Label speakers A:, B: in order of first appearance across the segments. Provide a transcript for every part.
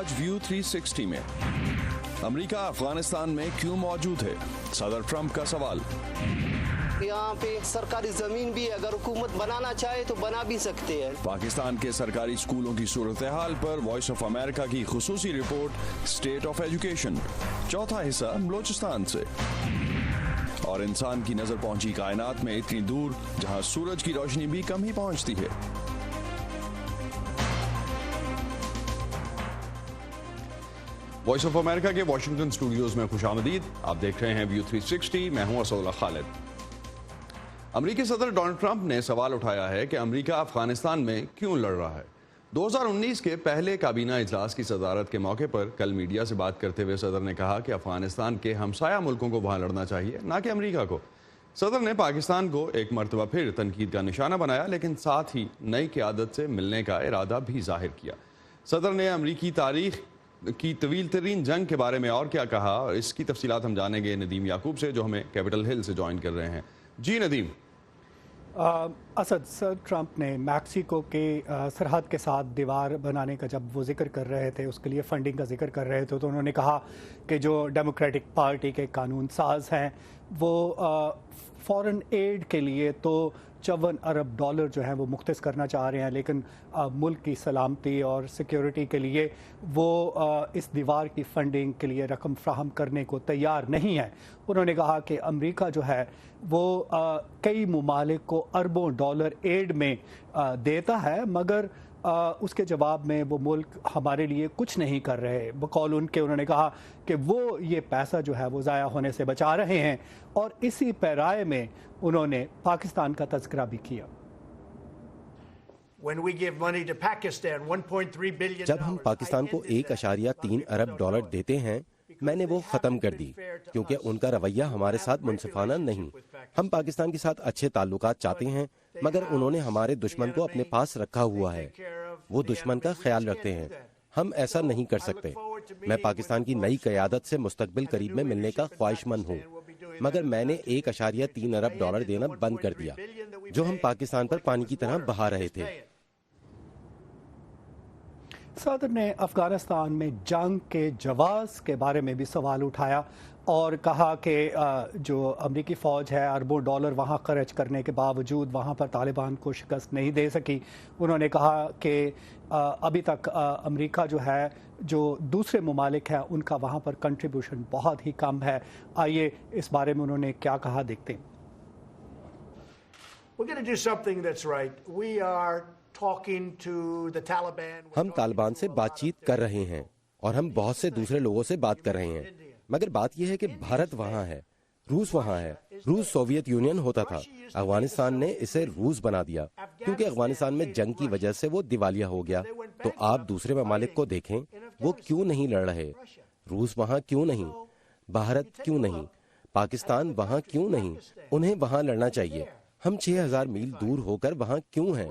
A: आज व्यू 360 में अमेरिका अफगानिस्तान में क्यों मौजूद है, सदर ट्रंप का सवाल।
B: यहाँ पे सरकारी जमीन भी अगर हुकूमत बनाना चाहे तो बना भी सकते हैं।
A: पाकिस्तान के सरकारी स्कूलों की सूरत हाल पर वॉइस ऑफ अमेरिका की खुसूसी रिपोर्ट स्टेट ऑफ एजुकेशन, चौथा हिस्सा बलोचिस्तान से। और इंसान की नजर पहुंची कायनात में इतनी दूर जहां सूरज की रोशनी भी कम ही पहुंचती है। वॉइस ऑफ अमेरिका के वॉशिंगटन स्टूडियोज में खुशामदीद। आप देख रहे हैं व्यू 360, मैं हूं असदुल्ला खालिद। अमेरिकी सदर डोनाल्ड ट्रंप ने सवाल उठाया है कि अमेरिका अफगानिस्तान में क्यों लड़ रहा है। 2019 के पहले काबीना इजलास की सदारत के मौके पर कल मीडिया से बात करते हुए सदर ने कहा कि अफगानिस्तान के हमसाया मुल्कों को वहां लड़ना चाहिए, ना कि अमेरिका को। सदर ने पाकिस्तान को एक मरतबा फिर तनकीद का निशाना बनाया, लेकिन साथ ही नई क़यादत से मिलने का इरादा भी जाहिर किया। सदर ने अमरीकी तारीख की तवील तरीन जंग के बारे में और क्या कहा, और इसकी तफसीलात हम जानेंगे नदीम याकूब से, जो हमें कैपिटल हिल से ज्वाइन कर रहे हैं। जी नदीम।
C: असद, सर ट्रंप ने मैक्सिको के सरहद के साथ दीवार बनाने का जब वो जिक्र कर रहे थे, उसके लिए फंडिंग का जिक्र कर रहे थे, तो उन्होंने कहा कि जो डेमोक्रेटिक पार्टी के कानून साज हैं वो फॉरेन एड के लिए तो $54 अरब जो है वो मुख्तस करना चाह रहे हैं, लेकिन मुल्क की सलामती और सिक्योरिटी के लिए वो इस दीवार की फंडिंग के लिए रकम फ्राहम करने को तैयार नहीं है। उन्होंने कहा कि अमेरिका जो है वो कई ममालिक को अरबों डॉलर एड में देता है, मगर उसके जवाब में वो मुल्क हमारे लिए कुछ नहीं कर रहे। बकौल उनके उन्होंने कहा कि वो ये पैसा जो है वो ज़ाया होने से बचा रहे हैं, और इसी पैराए में उन्होंने पाकिस्तान का तज़किरा भी किया।
D: जब हम पाकिस्तान को $1.3 अरब देते हैं, मैंने वो ख़त्म कर दी, क्योंकि उनका रवैया हमारे साथ मुनसिफाना नहीं। हम पाकिस्तान के साथ अच्छे ताल्लुकात चाहते हैं, मगर उन्होंने हमारे दुश्मन को अपने पास रखा हुआ है। वो दुश्मन का ख्याल रखते हैं, हम ऐसा नहीं कर सकते। मैं पाकिस्तान की नई क़यादत से मुस्तकबिल करीब में मिलने का ख्वाहिशमंद हूँ, मगर मैंने $1.3 अरब देना बंद कर दिया, जो हम पाकिस्तान पर पानी की तरह बहा रहे थे।
C: सदर ने अफगानिस्तान में जंग के जवाज़ के बारे में भी सवाल उठाया और कहा कि जो अमरीकी फ़ौज है अरबों डॉलर वहाँ खर्च करने के बावजूद वहाँ पर तालिबान को शिकस्त नहीं दे सकी। उन्होंने कहा कि अभी तक अमरीका जो है, जो दूसरे ममालिक हैं, उनका वहाँ पर कंट्रीब्यूशन बहुत ही कम है। आइए इस बारे में उन्होंने क्या कहा देखते हैं।
D: हम तालिबान से बातचीत कर रहे हैं और हम बहुत से दूसरे लोगों से बात कर रहे हैं, मगर बात यह है कि भारत वहाँ है, रूस वहाँ है। रूस सोवियत यूनियन होता था, अफगानिस्तान ने इसे रूस बना दिया, क्योंकि अफगानिस्तान में जंग की वजह से वो दिवालिया हो गया। तो आप दूसरे ममालिक को देखें, वो क्यों नहीं लड़ रहे? रूस वहाँ क्यों नहीं? भारत क्यों नहीं? पाकिस्तान वहाँ क्यों नहीं? उन्हें वहाँ लड़ना चाहिए। हम 6000 मील दूर होकर वहाँ क्यों हैं?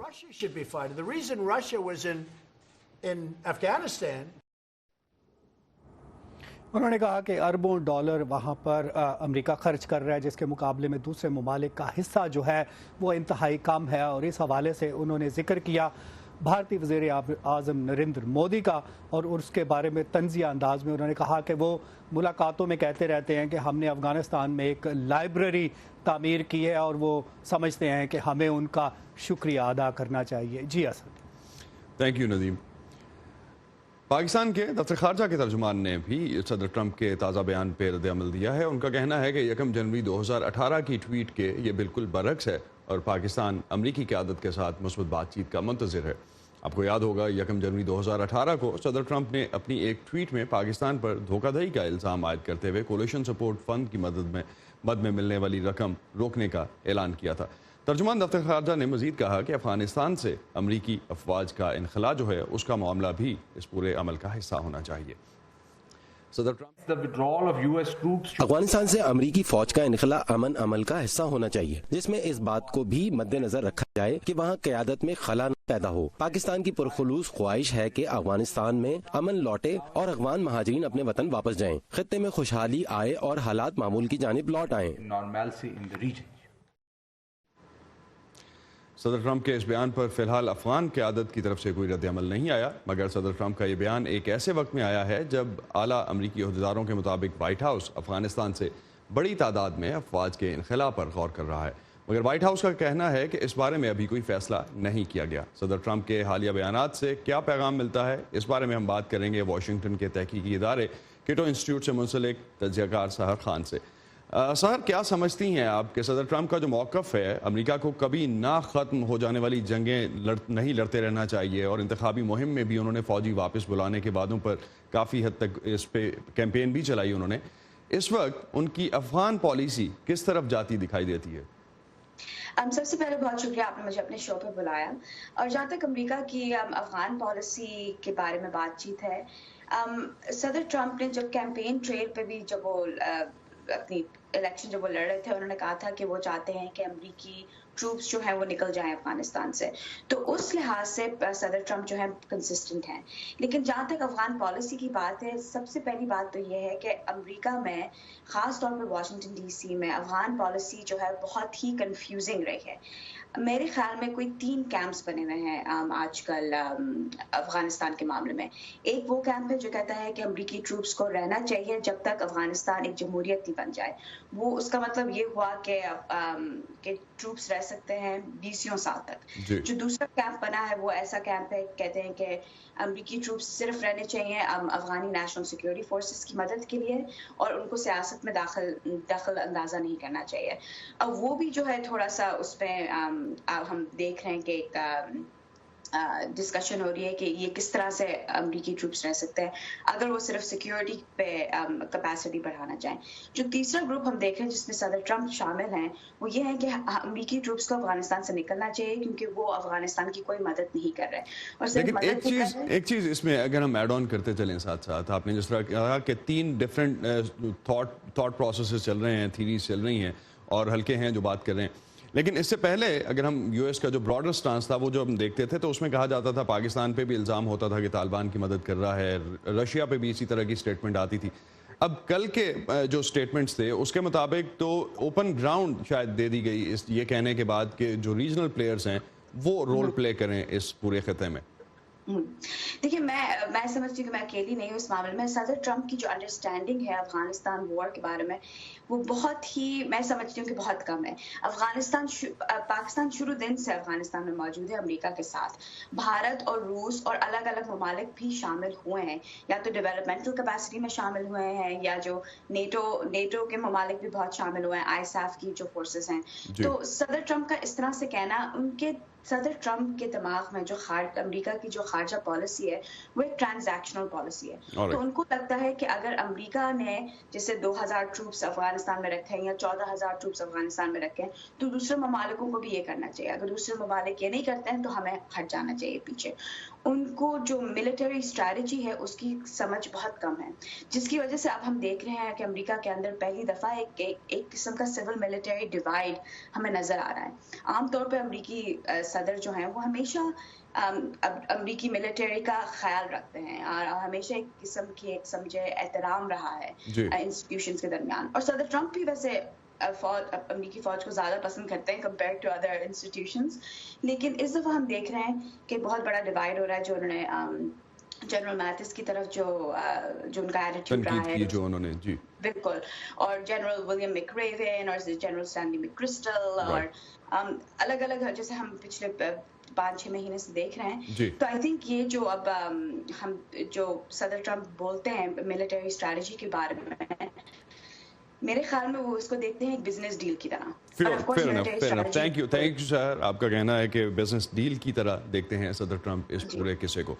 C: उन्होंने कहा कि अरबों डॉलर वहाँ पर अमेरिका खर्च कर रहा है, जिसके मुकाबले में दूसरे ममालिक का हिस्सा जो है वो इंतहाई कम है। और इस हवाले से उन्होंने जिक्र किया भारतीय वज़ीर आज़म नरेंद्र मोदी का, और उसके बारे में तंज़िया अंदाज में उन्होंने कहा कि वो मुलाकातों में कहते रहते हैं कि हमने अफ़गानिस्तान में एक लाइब्रेरी तामीर की है और वो समझते हैं कि हमें उनका शुक्रिया अदा करना चाहिए। जी असद।
A: Thank you Nadeem. पाकिस्तान के दफ्तर खारजा के तर्जुमान ने भी सदर ट्रंप के ताज़ा बयान पर रद्द-ए-अमल दिया है। उनका कहना है कि 1 जनवरी 2018 की ट्वीट के ये बिल्कुल बरक्स है और पाकिस्तान अमरीकी क़यादत के साथ मुस्बत बातचीत का मुंतज़िर है। आपको याद होगा 1 जनवरी 2018 को सदर ट्रंप ने अपनी एक ट्वीट में पाकिस्तान पर धोखाधड़ी का इल्ज़ाम आयद करते हुए कोलिशन सपोर्ट फंड की मद में मिलने वाली रकम रोकने का ऐलान किया था। तर्जुमान दफ्तर खारजा ने मजीद कहा कि अफगानिस्तान से अमरीकी अफवाज का इनखला जो है उसका मामला भी इस पूरे अमल का हिस्सा होना चाहिए।
D: अफगानिस्तान से अमरीकी फौज का इनखला अमन अमल का हिस्सा होना चाहिए, जिसमें इस बात को भी मद्देनजर रखा जाए कि वहाँ क़यादत में खला न पैदा हो। पाकिस्तान की पुरखुलूस ख्वाहिश है कि अफगानिस्तान में अमन लौटे और अफगान महाजरीन अपने वतन वापस जाएं, खित्ते में खुशहाली आए और हालात मामूल की जानिब लौट आएं।
A: صدر ٹرمپ کے اس بیان پر فی الحال افغان قیادت کی طرف سے کوئی رد عمل نہیں آیا، مگر صدر ٹرمپ کا یہ بیان ایک ایسے وقت میں آیا ہے جب اعلیٰ امریکی عہدیداروں کے مطابق وائٹ ہاؤس افغانستان سے بڑی تعداد میں افواج کے انخلا پر غور کر رہا ہے، مگر وائٹ ہاؤس کا کہنا ہے کہ اس بارے میں ابھی کوئی فیصلہ نہیں کیا گیا۔ صدر ٹرمپ کے حالیہ بیانات سے کیا پیغام ملتا ہے، اس بارے میں ہم بات کریں گے واشنگٹن کے تحقیقی ادارے کیٹو انسٹیٹیوٹ سے منسلک تجزیہ کار سحر خان سے۔ سحر، کیا سمجھتی ہیں آپ کہ صدر ٹرمپ کا جو موقف ہے امریکہ کو کبھی نہ ختم ہو جانے والی جنگیں نہیں لڑتے رہنا چاہیے، اور انتخابی مہم میں بھی انہوں نے فوجی واپس بلانے کے وعدوں پر کافی حد تک اس پہ کیمپین بھی چلائی انہوں نے، اس وقت ان کی افغان پالیسی کس طرف جاتی دکھائی دیتی ہے؟
E: سب سے پہلے بہت شکریہ آپ نے مجھے اپنے شو پہ بلایا، اور جہاں تک امریکہ کی افغان پالیسی کے بارے میں بات چیت ہے، صدر ٹرمپ نے جب کیمپین ٹریل پہ بھی جب وہ اپنی الیکشن جب وہ لڑ رہے تھے، انہوں نے کہا تھا کہ وہ چاہتے ہیں کہ امریکی ٹروپس جو ہیں وہ نکل جائیں افغانستان سے، تو اس لحاظ سے صدر ٹرمپ جو ہے کنسسٹنٹ ہیں۔ لیکن جہاں تک افغان پالیسی کی بات ہے، سب سے پہلی بات تو یہ ہے کہ امریکہ میں خاص طور پہ واشنگٹن ڈی سی میں افغان پالیسی جو ہے بہت ہی کنفیوزنگ رہی ہے۔ میرے خیال میں کوئی 3 کیمپس بنے ہوئے ہیں آج کل افغانستان کے معاملے میں۔ ایک وہ کیمپ ہے جو کہتا ہے کہ امریکی ٹروپس کو رہنا چاہیے جب تک افغانستان ایک جمہوریت نہیں بن جائے، وہ اس کا مطلب یہ ہوا کہ ٹروپس رہ سکتے ہیں 20 سال تک۔ جو دوسرا کیمپ بنا ہے وہ ایسا کیمپ ہے، کہتے ہیں کہ امریکی ٹروپس صرف رہنے چاہیے افغانی نیشنل سیکیورٹی فورسز کی مدد کے لیے، اور ان کو سیاست میں دخل اندازہ نہیں کرنا چاہیے۔ اب وہ بھی جو ہے تھوڑا سا اس پہ ہم دیکھ رہے ہیں کہ ایک ڈسکشن ہو رہی ہے کہ یہ کس طرح سے امریکی ٹروپس رہ سکتے ہیں اگر وہ صرف سیکیورٹی پہ کیپیسٹی بڑھانا چاہیں۔ جو تیسرا گروپ ہم دیکھ رہے ہیں جس میں صدر ٹرمپ شامل ہیں، وہ یہ ہے کہ امریکی ٹروپس کو افغانستان سے نکلنا چاہیے کیونکہ وہ افغانستان کی کوئی مدد نہیں کر رہے، اور صرف
A: لیکن ایک چیز اس میں اگر ہم ایڈ آن کرتے چلیں ساتھ ساتھ، آپ نے جس طرح کہا کہ 3 ڈفرینٹ تھاٹ پروسیسز چل رہے ہیں، تھیریز چل رہی ہیں، اور ہلکے ہیں جو بات کر رہے ہیں، لیکن اس سے پہلے اگر ہم یو ایس کا جو براڈر سٹانس تھا وہ جو ہم دیکھتے تھے تو اس میں کہا جاتا تھا، پاکستان پہ بھی الزام ہوتا تھا کہ طالبان کی مدد کر رہا ہے، رشیا پہ بھی اسی طرح کی سٹیٹمنٹ آتی تھی۔ اب کل کے جو سٹیٹمنٹس تھے اس کے مطابق تو اوپن گراؤنڈ شاید دے دی گئی اس یہ کہنے کے بعد کہ جو ریجنل پلیئرز ہیں وہ رول پلے کریں اس پورے خطے میں۔
E: دیکھیے، میں سمجھتی ہوں کہ میں اکیلی نہیں ہوں اس معاملے میں۔ صدر ٹرمپ کی جو انڈرسٹینڈنگ ہے افغانستان وار کے بارے میں، وہ بہت ہی، میں سمجھتی ہوں کہ بہت کم ہے۔ پاکستان شروع دن سے افغانستان میں موجود ہے امریکہ کے ساتھ۔ بھارت اور روس اور الگ الگ ممالک بھی شامل ہوئے ہیں، یا تو ڈیولپمنٹل کیپیسٹی میں شامل ہوئے ہیں، یا جو نیٹو کے ممالک بھی بہت شامل ہوئے ہیں، آئی ایس ایف کی جو فورسز ہیں۔ تو صدر ٹرمپ کا اس طرح سے کہنا، ان کے صدر ٹرمپ کے دماغ میں جو امریکہ کی جو خارجہ پالیسی ہے وہ ایک ٹرانزیکشنل پالیسی ہے، تو ان کو لگتا ہے کہ اگر امریکہ نے جیسے 2000 ٹروپس افغانستان میں رکھے ہیں یا 14000 ٹروپس افغانستان میں رکھے ہیں، تو دوسرے ممالکوں کو بھی یہ کرنا چاہیے۔ اگر دوسرے ممالک یہ نہیں کرتے ہیں تو ہمیں ہٹ جانا چاہیے پیچھے۔ ان کو جو ملٹری اسٹریٹجی ہے اس کی سمجھ بہت کم ہے، جس کی وجہ سے اب ہم دیکھ رہے ہیں کہ امریکہ کے اندر پہلی دفعہ ایک قسم کا سول ملٹری ڈیوائڈ ہمیں نظر آ رہا ہے۔ عام طور پہ امریکی صدر جو ہیں وہ ہمیشہ امریکی ملٹری کا خیال رکھتے ہیں، اور ہمیشہ ایک قسم کی ایک سمجھے احترام رہا ہے انسٹیٹیوشنز کے درمیان، اور صدر ٹرمپ بھی ویسے امریکی فوج کو زیادہ پسند کرتے ہیں کمپیئر ٹو ادر انسٹیٹیوشنز۔ لیکن اس دفعہ ہم دیکھ رہے ہیں کہ بہت بڑا ڈیوائڈ ہو رہا ہے، جو انہوں نے جنرل میتس کی طرف جو ان کا ایٹیٹیوڈ رہا ہے
A: جو انہوں نے
E: بالکل، اور جنرل ولیم میکریون اور جنرل اسٹینلی میکرسٹل، اور الگ الگ جیسے ہم پچھلے 5-6 مہینے سے دیکھ رہے ہیں۔ تو آئی تھنک یہ جو اب ہم جو صدر ٹرمپ بولتے ہیں ملٹری اسٹریٹجی کے بارے میں، میرے خیال میں وہ اس کو دیکھتے ہیں ایک بزنس ڈیل کی طرح۔
A: تھینک یو سر، آپ کا کہنا ہے کہ بزنس ڈیل کی طرح دیکھتے ہیں صدر ٹرمپ اس پورے قصے کو۔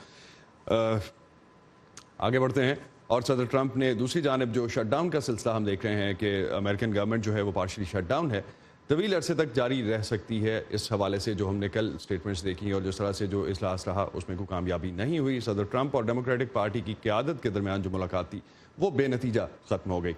A: آگے بڑھتے ہیں، اور صدر ٹرمپ نے دوسری جانب جو شٹ ڈاؤن کا سلسلہ ہم دیکھ رہے ہیں کہ امریکن گورنمنٹ جو ہے وہ پارشلی شٹ ڈاؤن ہے، طویل عرصے تک جاری رہ سکتی ہے۔ اس حوالے سے جو ہم نے کل سٹیٹمنٹس دیکھی اور جس طرح سے جو اجلاس رہا اس میں کوئی کامیابی نہیں ہوئی، صدر ٹرمپ اور ڈیموکریٹک پارٹی کی قیادت کے درمیان جو ملاقات تھی وہ بے نتیجہ ختم ہو گئی۔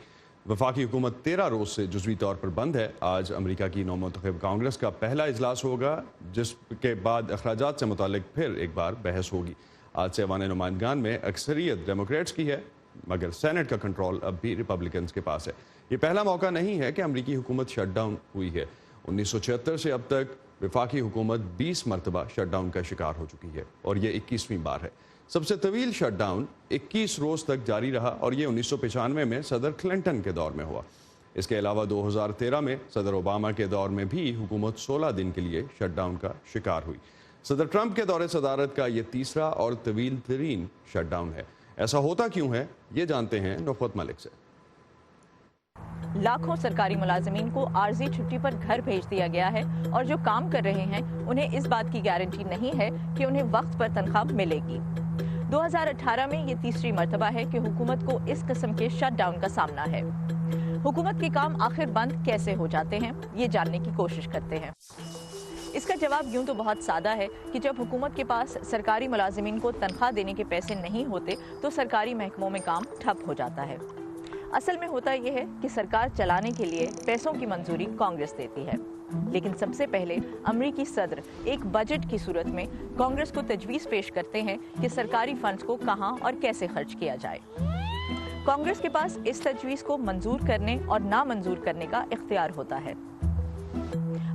A: وفاقی حکومت 13 روز سے جزوی طور پر بند ہے۔ آج امریکہ کی نومنتخب کانگریس کا پہلا اجلاس ہوگا، جس کے بعد اخراجات سے متعلق پھر ایک بار بحث ہوگی۔ آج سے ایوان نمائندگان میں اکثریت ڈیموکریٹس کی ہے، مگر سینٹ کا کنٹرول اب بھی ریپبلکنز کے پاس ہے۔ یہ پہلا موقع نہیں ہے کہ امریکی حکومت شٹ ڈاؤن ہوئی ہے۔ 1976 سے اب تک वफाकी हुकूमत 20 मरतबा शटडाउन का शिकार हो चुकी है और ये 21वीं बार है। सबसे तवील शटडाउन 21 रोज़ तक जारी रहा और ये 1995 में सदर क्लिंटन के दौर में हुआ। इसके अलावा 2013 में सदर ओबामा के दौर में भी हुकूमत 16 दिन के लिए शटडाउन का शिकार हुई। सदर ट्रंप के दौरे सदारत का ये तीसरा और तवील तरीन शटडाउन है। ऐसा होता क्यों है, ये जानते हैं नुफ़त मलिक से।
F: लाखों सरकारी मुलाजिमीन को आर्जी छुट्टी पर घर भेज दिया गया है और जो काम कर रहे हैं उन्हें इस बात की गारंटी नहीं है कि उन्हें वक्त पर तनख्वाह मिलेगी। 2018 में ये तीसरी मर्तबा है कि हुकूमत को इस किस्म के शटडाउन का सामना है। हुकूमत के काम आखिर बंद कैसे हो जाते हैं, ये जानने की कोशिश करते हैं। इसका जवाब यूं तो बहुत सादा है कि जब हुकूमत के पास सरकारी मुलाजिमीन को तनख्वाह देने के पैसे नहीं होते तो सरकारी महकमों में काम ठप हो जाता है। असल में होता यह है कि सरकार चलाने के लिए पैसों की मंजूरी कांग्रेस देती है, लेकिन सबसे पहले अमरीकी सदर एक बजट की सूरत में कांग्रेस को तजवीज़ पेश करते हैं कि सरकारी फंड्स को कहां और कैसे खर्च किया जाए। कांग्रेस के पास इस तजवीज़ को मंजूर करने और ना मंजूर करने का इख्तियार होता है।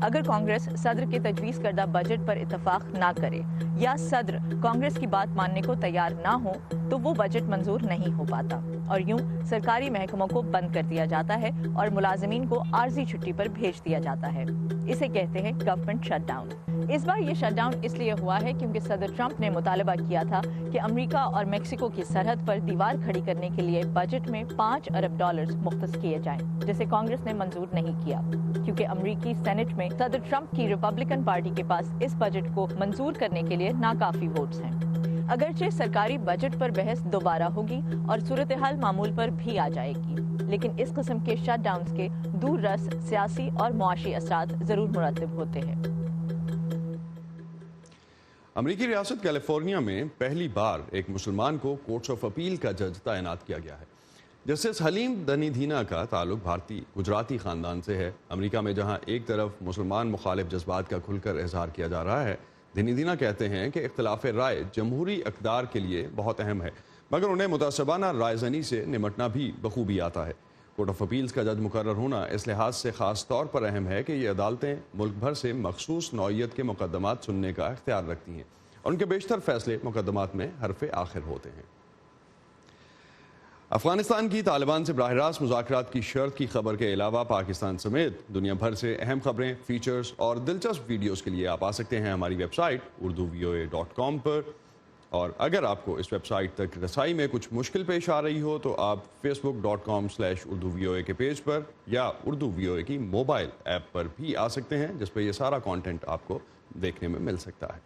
F: अगर कांग्रेस सदर के तजवीज़ करदा बजट पर इत्तफाक ना करे या सदर कांग्रेस की बात मानने को तैयार ना हो तो वो बजट मंजूर नहीं हो पाता और यूं सरकारी महकमों को बंद कर दिया जाता है और मुलाजिमीन को आर्जी छुट्टी पर भेज दिया जाता है। इसे कहते हैं गवर्नमेंट शटडाउन। इस बार ये शटडाउन इसलिए हुआ है क्योंकि सदर ट्रंप ने मुतालबा किया था कि अमेरिका और मेक्सिको की सरहद पर दीवार खड़ी करने के लिए बजट में $5 अरब मुख्तस किए जाएं, जिसे कांग्रेस ने मंजूर नहीं किया क्योंकि अमेरिकी सेनेट में सदर ट्रंप की रिपब्लिकन पार्टी के पास इस बजट को मंजूर करने के लिए नाकाफी वोट्स हैं। अगरचे सरकारी बजट पर बहस दोबारा होगी और सूरत हाल मामूल पर भी आ जाएगी, लेकिन इस किस्म के शटडाउन्स के दूर रस सियासी और मुआशी असरात जरूर मुरतब होते हैं।
A: अमरीकी रियासत कैलिफोर्निया में पहली बार एक मुसलमान को कोर्ट्स ऑफ अपील का जज तैनात किया गया है। जस्टिस हलीम दनीधीना का ताल्लुक भारतीय गुजराती ख़ानदान से है। अमेरिका में जहां एक तरफ मुसलमान मुखालिफ जज्बात का खुलकर इजहार किया जा रहा है, दनीधीना कहते हैं कि इख्तिलाफ राय जमहूरी इक़्तिदार के लिए बहुत अहम है, मगर उन्हें मुतासबाना रायज़नी से निमटना भी बखूबी आता है। कोर्ट ऑफ अपील्स का जज मुकर्रर होना इस लिहाज से ख़ास तौर पर अहम है कि ये अदालतें मुल्क भर से मखसूस नौइयत के मुकदमात सुनने का इख्तियार रखती हैं और उनके बेशतर फैसले मुकदमात में हरफ़े आखिर होते हैं। अफगानिस्तान की तालिबान से बराह रास्त मुज़ाकरात की शर्त की खबर के अलावा पाकिस्तान समेत दुनिया भर से अहम खबरें, फीचर्स और दिलचस्प वीडियोस के लिए आप आ सकते हैं हमारी वेबसाइट urduvoa.com पर। और अगर आपको इस वेबसाइट तक रसाई में कुछ मुश्किल पेश आ रही हो तो आप facebook.com/urduvoa के पेज पर या उर्दू VOA की मोबाइल ऐप पर भी आ सकते हैं, जिस पर यह सारा कंटेंट आपको देखने में मिल सकता है।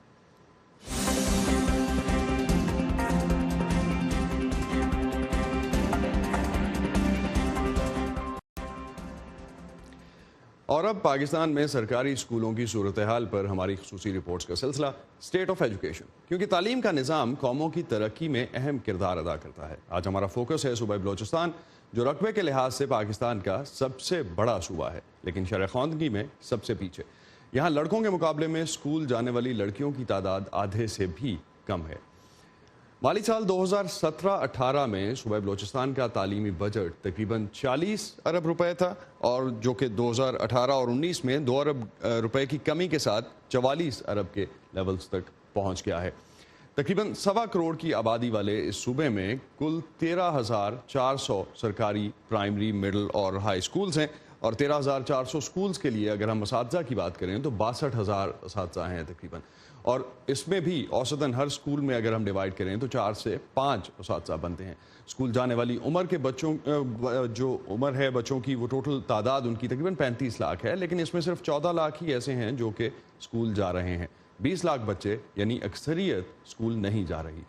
A: और अब पाकिस्तान में सरकारी स्कूलों की सूरत हाल पर हमारी खुसूसी रिपोर्ट्स का सिलसिला स्टेट ऑफ एजुकेशन, क्योंकि तालीम का निज़ाम कौमों की तरक्की में अहम किरदार अदा करता है। आज हमारा फोकस है सूबा बलोचिस्तान, जो रकबे के लिहाज से पाकिस्तान का सबसे बड़ा सूबा है लेकिन शरह-ए-ख़वानगी में सबसे पीछे। यहाँ लड़कों के मुकाबले में स्कूल जाने वाली लड़कियों की तादाद आधे से भी कम है। माली साल 2017-18 में सूबा बलोचिस्तान का तालीमी बजट तकरीबन 40 अरब रुपए था और जो कि 2018 और 19 में 2 अरब रुपए की कमी के साथ 44 अरब के लेवल्स तक पहुंच गया है। तकरीबन 1.25 करोड़ की आबादी वाले इस सूबे में कुल 13,400 सरकारी प्राइमरी, मिडिल और हाई स्कूल्स हैं और 13,400 स्कूल्स के लिए अगर हम असातिज़ा की बात करें तो 62,000 असातिज़ा हैं तकरीबन, और इसमें भी औसतन हर स्कूल में अगर हम डिवाइड करें तो 4 से 5 असातिज़ा बनते हैं। स्कूल जाने वाली उम्र के बच्चों जो उम्र है बच्चों की, वो टोटल तादाद उनकी तकरीबन 35 लाख है, लेकिन इसमें सिर्फ 14 लाख ही ऐसे हैं जो कि स्कूल जा रहे हैं। 20 लाख बच्चे यानी अक्सरियत स्कूल नहीं जा रही।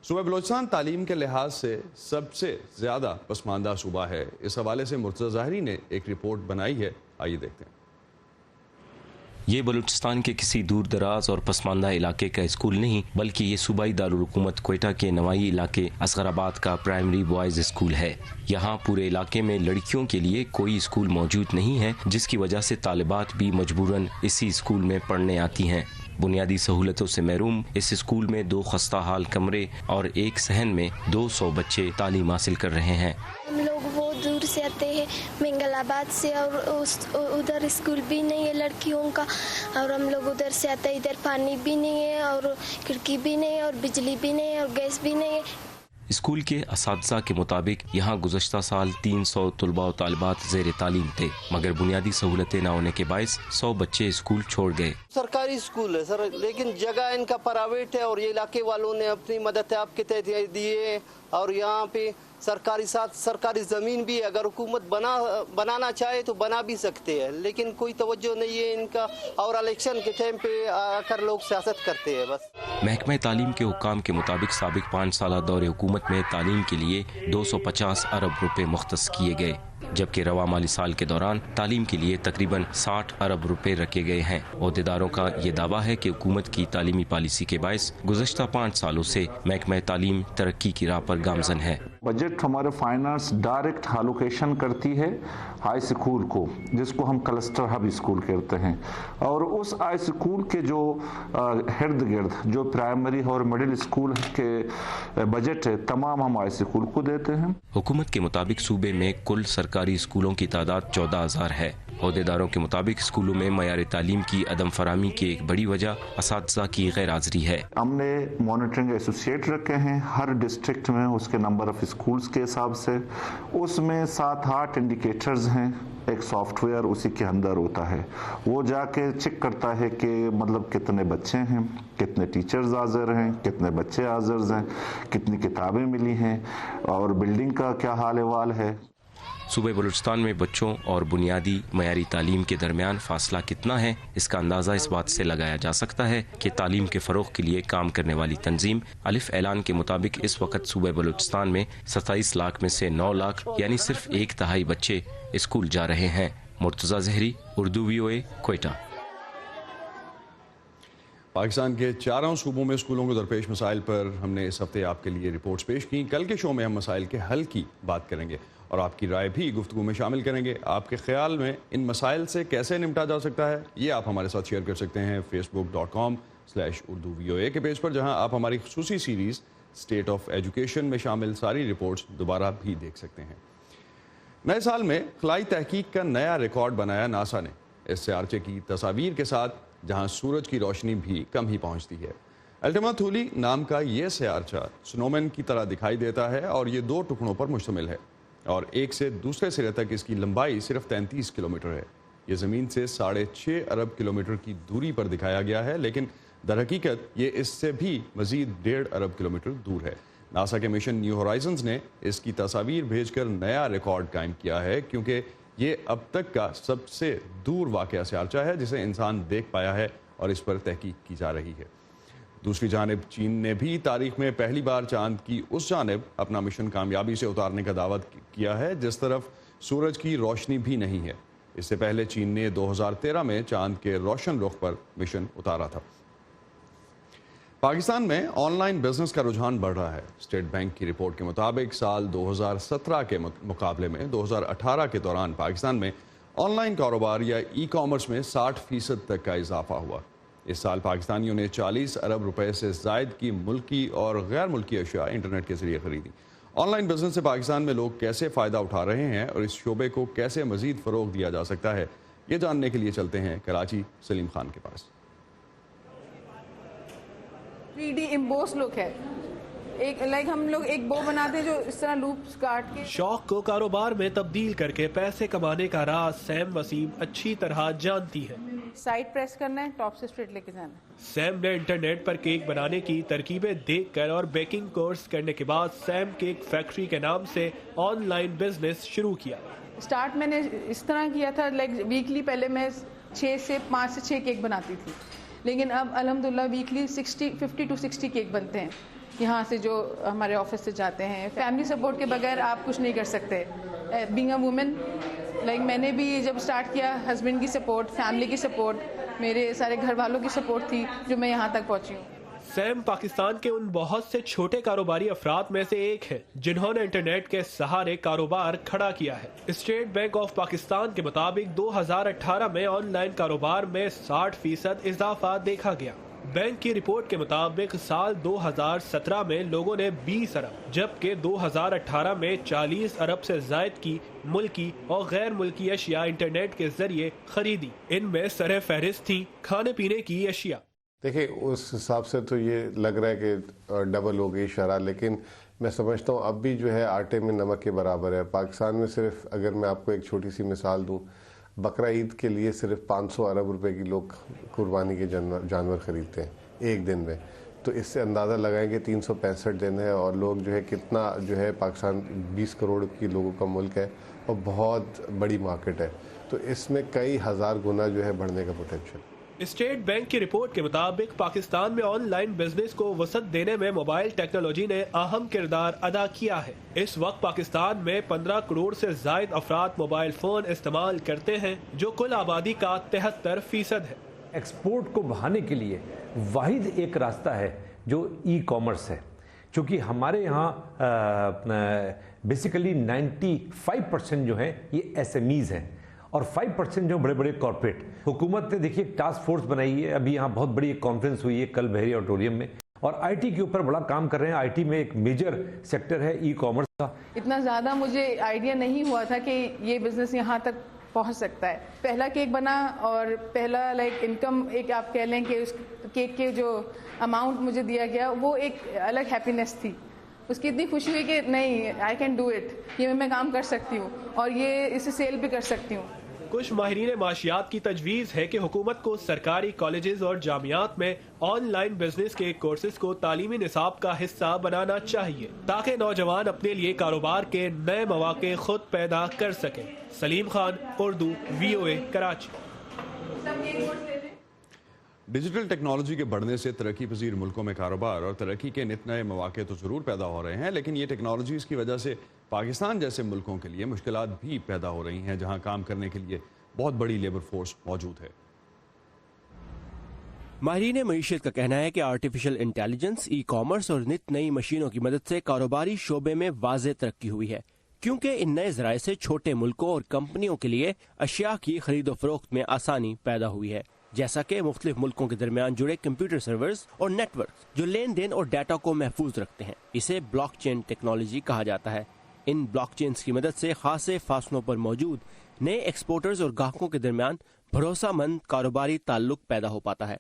A: सूबा बलोचिस्तान तालीम के लिहाज से सबसे ज़्यादा पसमानदा सूबा है। इस हवाले से मुर्तज़ा ज़ाहरी ने एक रिपोर्ट बनाई है, आइए देखते हैं।
G: ये बलूचिस्तान के किसी दूर दराज और पसमानदा इलाके का स्कूल नहीं, बल्कि ये सूबाई दारुल हुकूमत क्वेटा के नवाई इलाके असगराबाद का प्राइमरी बॉयज़ स्कूल है। यहाँ पूरे इलाके में लड़कियों के लिए कोई स्कूल मौजूद नहीं है, जिसकी वजह से तालिबात भी मजबूरन इसी स्कूल में पढ़ने आती हैं। बुनियादी सहूलतों से महरूम इस स्कूल में 2 खस्ता हाल कमरे और एक सहन में 200 बच्चे तालीम हासिल कर रहे हैं।
H: हम लोग बहुत दूर से आते हैं, मंगलाबाद से, और उधर स्कूल भी नहीं है लड़कियों का, और हम लोग उधर से आते हैं, इधर पानी भी नहीं है और खिड़की भी नहीं है और बिजली भी नहीं है और गैस भी नहीं है।
G: स्कूल के असातिज़ा के मुताबिक यहाँ गुज़श्ता साल 300 तलबा और तालिबात ज़ेर तालीम थे, मगर बुनियादी सहूलतें न होने के बायस 100 बच्चे स्कूल छोड़ गए।
B: सरकारी स्कूल है सर, लेकिन जगह इनका प्राइवेट है और ये इलाके वालों ने अपनी मदद आपके तहत दिए, और यहाँ पे सरकारी ज़मीन भी है, अगर हुकूमत बनाना चाहे तो बना भी सकते हैं, लेकिन कोई तवज्जो नहीं है इनका, और इलेक्शन के टाइम पे आकर लोग सियासत करते हैं बस।
G: महकमा तालीम के हुक्काम के मुताबिक साबिक 5 साल दौर हुकूमत में तालीम के लिए 250 अरब रुपए मुख्तस किए गए, जबकि रवा माली साल के दौरान तालीम के लिए तकरीबन 60 अरब रुपए रखे गए हैं। ओहदेदारों का ये दावा है कि हुकूमत की तालीमी पॉलिसी के बायस गुज़श्ता 5 सालों से महकमा तालीम तरक्की की राह पर गामजन है।
I: बजट हमारे फाइनेंस डायरेक्ट एलोकेशन करती है हाई स्कूल को, जिसको हम क्लस्टर हब स्कूल कहते हैं, और उस हाई स्कूल के जो इर्द गिर्द जो प्राइमरी और मिडिल स्कूल के बजट है तमाम हम हाई स्कूल को देते हैं।
G: हुकूमत के मुताबिक सूबे में कुल सरकारी स्कूलों की तादाद 14,000 है। ओहदेदारों के मुताबिक स्कूलों में मयार तालीम की अदम फरामी की एक बड़ी वजह असातिज़ा की गैर हाज़िरी है।
I: हमने मॉनिटरिंग एसोसिएट रखे हैं हर डिस्ट्रिक्ट में, उसके नंबर ऑफ स्कूल्स के हिसाब से, उसमें 7-8 इंडिकेटर्स हैं, एक सॉफ्टवेयर उसी के अंदर होता है, वो जाके चेक करता है कि मतलब कितने बच्चे हैं, कितने टीचर्स हाजिर हैं, कितने बच्चे हाजिर हैं, कितनी किताबें मिली हैं और बिल्डिंग का क्या हाल अहवाल है।
G: सूबे बलूचिस्तान में बच्चों और बुनियादी मयारी तालीम के दरमियान फासला कितना है, इसका अंदाज़ा इस बात से लगाया जा सकता है कि तालीम के फ़रोग़ के लिए काम करने वाली तंजीम अलिफ ऐलान के मुताबिक इस वक्त सूबे बलूचिस्तान में 27 लाख में से 9 लाख यानी सिर्फ 1/3 बच्चे स्कूल जा रहे हैं। मुर्तज़ा ज़हरी, उर्दू VOA, क्वेटा।
A: पाकिस्तान के 4 सूबों में स्कूलों को दरपेश मसाइल पर हमने इस हफ्ते आपके लिए रिपोर्ट्स पेश की। कल के शो में हम मसाइल के हल की बात करेंगे और आपकी राय भी गुफ्तगू में शामिल करेंगे। आपके ख्याल में इन मसाइल से कैसे निपटा जा सकता है, ये आप हमारे साथ शेयर कर सकते हैं facebook.com/urdu VOA के पेज पर, जहां आप हमारी खुसूसी सीरीज़ स्टेट ऑफ एजुकेशन में शामिल सारी रिपोर्ट्स दोबारा भी देख सकते हैं। नए साल में खलाई तहकीक का नया रिकॉर्ड बनाया नासा ने, इस सियारचे की तस्वीर के साथ जहां सूरज की रोशनी भी कम ही पहुंचती है। अल्टीमा थूली नाम का ये सियारचा स्नोमैन की तरह दिखाई देता है और ये 2 टुकड़ों पर मुश्तमिल है और एक से दूसरे सिरे तक इसकी लंबाई सिर्फ 33 किलोमीटर है। ये ज़मीन से 6.5 अरब किलोमीटर की दूरी पर दिखाया गया है, लेकिन दरहकीकत ये इससे भी मज़ीद 1.5 अरब किलोमीटर दूर है। नासा के मिशन न्यू होराइजन्स ने इसकी तस्वीर भेजकर नया रिकॉर्ड कायम किया है, क्योंकि ये अब तक का सबसे दूर वाक़या सियारचा है जिसे इंसान देख पाया है और इस पर तहकीक की जा रही है। दूसरी जानिब चीन ने भी तारीख में पहली बार चांद की उस जानिब अपना मिशन कामयाबी से उतारने का दावा किया है जिस तरफ सूरज की रोशनी भी नहीं है। इससे पहले चीन ने 2013 में चांद के रोशन रुख पर मिशन उतारा था। पाकिस्तान में ऑनलाइन बिजनेस का रुझान बढ़ रहा है। स्टेट बैंक की रिपोर्ट के मुताबिक साल 2017 के मुकाबले में 2018 के दौरान पाकिस्तान में ऑनलाइन कारोबार या ई-कॉमर्स में 60% तक का इजाफा हुआ। इस साल पाकिस्तानियों ने 40 अरब रुपए से जायद की मुल्की और गैर मुल्की अशिया इंटरनेट के जरिए खरीदी। ऑनलाइन बिजनेस से पाकिस्तान में लोग कैसे फ़ायदा उठा रहे हैं और इस शोबे को कैसे मज़ीद फ़रोग़ दिया जा सकता है, ये जानने के लिए चलते हैं कराची सलीम खान के पास।
J: 3D इम्बोस लुक है, एक हम लोग एक बो बनाते हैं जो इस तरह लूप्स काट के।
K: शौक को कारोबार में तब्दील करके पैसे कमाने का राज सैम वसीम अच्छी तरह जानती है।
J: साइड प्रेस करना है, टॉप से स्ट्रेट लेके जाना है।
K: सैम ने इंटरनेट पर केक बनाने की तरकीबें देखकर और बेकिंग कोर्स करने के बाद सैम केक फैक्ट्री के नाम से ऑनलाइन बिजनेस शुरू किया।
J: स्टार्ट मैंने इस तरह किया था, वीकली पहले मैं 5 से 6 केक बनाती थी, लेकिन अब अल्हम्दुलिल्लाह वीकली 50 to 60 केक बनते हैं यहाँ से जो हमारे ऑफिस से जाते हैं। फैमिली सपोर्ट के बगैर आप कुछ नहीं कर सकते। बीइंग अ वुमेन, मैंने भी जब स्टार्ट किया, हस्बैंड की सपोर्ट, फैमिली की सपोर्ट, मेरे सारे घर वालों की सपोर्ट थी जो मैं यहाँ तक पहुँची हूँ।
K: सैम पाकिस्तान के उन बहुत से छोटे कारोबारी अफराद में से एक है जिन्होंने इंटरनेट के सहारे कारोबार खड़ा किया है। स्टेट बैंक ऑफ पाकिस्तान के मुताबिक 2018 में ऑनलाइन कारोबार में 60% इजाफा देखा गया। बैंक की रिपोर्ट के मुताबिक साल 2017 में लोगों ने 20 अरब जबकि 2018 में 40 अरब से जायद की मुल्की और गैर मुल्की अशिया इंटरनेट के जरिए खरीदी। इनमें सरे फहरिस्त थी खाने पीने की अशिया।
L: देखिए, उस हिसाब से तो ये लग रहा है कि डबल हो गई शरह, लेकिन मैं समझता हूँ अब भी जो है आटे में नमक के बराबर है। पाकिस्तान में सिर्फ अगर मैं आपको एक छोटी सी मिसाल दूँ, बकरा ईद के लिए सिर्फ 500 अरब रुपए की लोग कुर्बानी के जानवर खरीदते हैं एक दिन में। तो इससे अंदाज़ा लगाएं कि 365 दिन है और लोग जो है कितना जो है, पाकिस्तान 20 करोड़ की लोगों का मुल्क है और बहुत बड़ी मार्केट है, तो इसमें कई हज़ार गुना जो है बढ़ने का पोटेंशियल।
K: स्टेट बैंक की रिपोर्ट के मुताबिक पाकिस्तान में ऑनलाइन बिजनेस को वसअत देने में मोबाइल टेक्नोलॉजी ने अहम किरदार अदा किया है। इस वक्त पाकिस्तान में 15 करोड़ से जायद अफराद मोबाइल फोन इस्तेमाल करते हैं, जो कुल आबादी का 73% है।
M: एक्सपोर्ट को बढ़ाने के लिए वाहिद एक रास्ता है जो ई कॉमर्स है, क्योंकि हमारे यहाँ बेसिकली 95% जो है ये SMEs हैं और 5% जो बड़े बड़े कॉर्पोरेट। हुकूमत ने देखिए टास्क फोर्स बनाई है, अभी यहाँ बहुत बड़ी एक कॉन्फ्रेंस हुई है कल बहरी ऑडिटोरियम में, और IT के ऊपर बड़ा काम कर रहे हैं। IT में एक मेजर सेक्टर है ई कॉमर्स का। इतना ज़्यादा मुझे आइडिया नहीं हुआ था कि ये बिजनेस यहाँ तक पहुँच सकता है। पहला केक बना और पहला इनकम एक आप कह लें कि उस केक के जो अमाउंट मुझे दिया गया वो एक अलग हैप्पीनेस थी। उसकी इतनी खुशी हुई कि नहीं, आई कैन डू इट, ये मैं काम कर सकती हूँ और ये इसे सेल भी कर सकती हूँ।
K: कुछ माहिरीन माशियात की तजवीज़ है कि हुकूमत को सरकारी कॉलेजेस और जामियात में ऑनलाइन बिजनेस के कोर्सेज को तालीमी निसाब का हिस्सा बनाना चाहिए, ताकि नौजवान अपने लिए कारोबार के नए मौके खुद पैदा कर सकें। Salim Khan, Urdu, VOA, Karachi.
A: Digital technology के बढ़ने से तरक्की पजीर मुल्कों में कारोबार और तरक्की के नित नए मौके तो ज़रूर पैदा हो रहे हैं, लेकिन ये टेक्नोलॉजीज़ की वजह से पाकिस्तान जैसे मुल्कों के लिए मुश्किलात भी पैदा हो रही हैं, जहां काम करने के लिए बहुत बड़ी लेबर फोर्स मौजूद है।
N: माहिरीन मईशत का कहना है कि आर्टिफिशियल इंटेलिजेंस, ई कॉमर्स और नित नई मशीनों की मदद से कारोबारी शोबे में वाज़ेह तरक्की हुई है, क्योंकि इन नए ज़राए से छोटे मुल्कों और कंपनियों के लिए अशिया की खरीदो फरोख्त में आसानी पैदा हुई है, जैसा कि मुख्तलिफ मुल्कों के दरमियान जुड़े कंप्यूटर सर्वर्स और नेटवर्क जो लेन देन और डाटा को महफूज रखते हैं। इसे ब्लॉकचेन टेक्नोलॉजी कहा जाता है। इन ब्लॉकचेन्स की मदद से खासे फासलों पर मौजूद नए एक्सपोर्टर्स और ग्राहकों के दरमियान भरोसामंद कारोबारी ताल्लुक पैदा हो पाता है।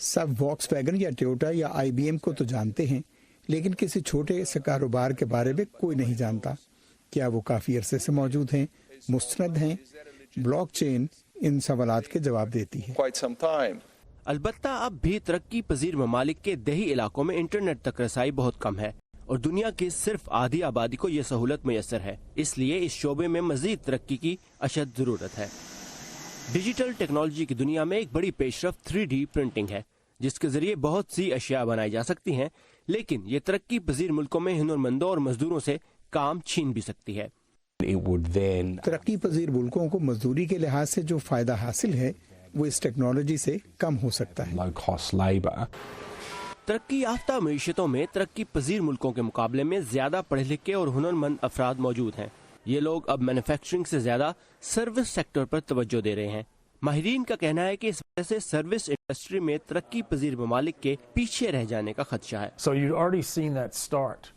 O: सब वॉक्सवैगन या टोयोटा या IBM को तो जानते हैं, लेकिन किसी छोटे से कारोबार के बारे में कोई नहीं जानता। क्या वो काफी अरसे से मौजूद हैं, मुस्तनद हैं? ब्लॉकचेन इन सवालात के जवाब देती है।
N: अलबत्ता अब भी तरक्की पजीर ममालिक के देही इलाकों में इंटरनेट तक रसाई बहुत कम है और दुनिया की सिर्फ आधी आबादी को यह सहूलत मैसर है, इसलिए इस शोबे में मजीद तरक्की की अशद जरूरत है। डिजिटल टेक्नोलॉजी की दुनिया में एक बड़ी पेशरफ्त 3D प्रिंटिंग है, जिसके जरिए बहुत सी अशिया बनाई जा सकती हैं, लेकिन ये तरक्की पजीर मुल्कों में हुनरमंदों और मजदूरों से काम छीन भी सकती है।
O: तरक्की पजीर मुल्कों को मजदूरी के लिहाज से जो फायदा हासिल है वो इस टेक्नोलॉजी से कम हो सकता है।
N: तरक्की याफ्ता मईशतों में तरक्की पजीर मुल्कों के मुकाबले में ज्यादा पढ़े लिखे और हुनरमंद अफराद मौजूद हैं। ये लोग अब मैन्युफैक्चरिंग से ज्यादा सर्विस सेक्टर पर तवज्जो दे रहे हैं। माहिरीन का कहना है कि इस वजह से सर्विस इंडस्ट्री में तरक्की पजीर ममालिक के पीछे रह जाने का खदशा है।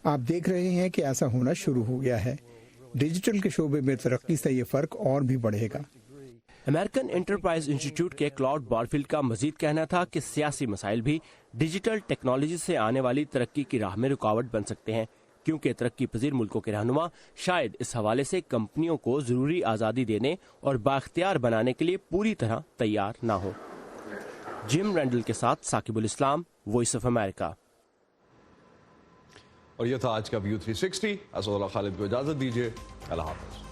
O: आप देख रहे हैं कि ऐसा होना शुरू हो गया है। डिजिटल के शोबे में तरक्की से ये फर्क और भी बढ़ेगा।
N: अमेरिकन एंटरप्राइज इंस्टीट्यूट के क्लाउड बारफील्ड का मजीद कहना था कि सियासी मसाइल भी डिजिटल टेक्नोलॉजी से आने वाली तरक्की की राह में रुकावट बन सकते हैं, क्योंकि तरक्की पजीर मुल्कों के रहनुमा शायद इस हवाले से कंपनियों को जरूरी आज़ादी देने और बाख्तियार बनाने के लिए पूरी तरह तैयार ना हो। जिम रैंडल के साथ साकिबुल इस्लाम, वॉइस ऑफ अमेरिका।
A: और यह था आज का व्यू 360। असदुल्लाह खालिद को इजाजत दीजिए। अल्लाह हाफ़िज़।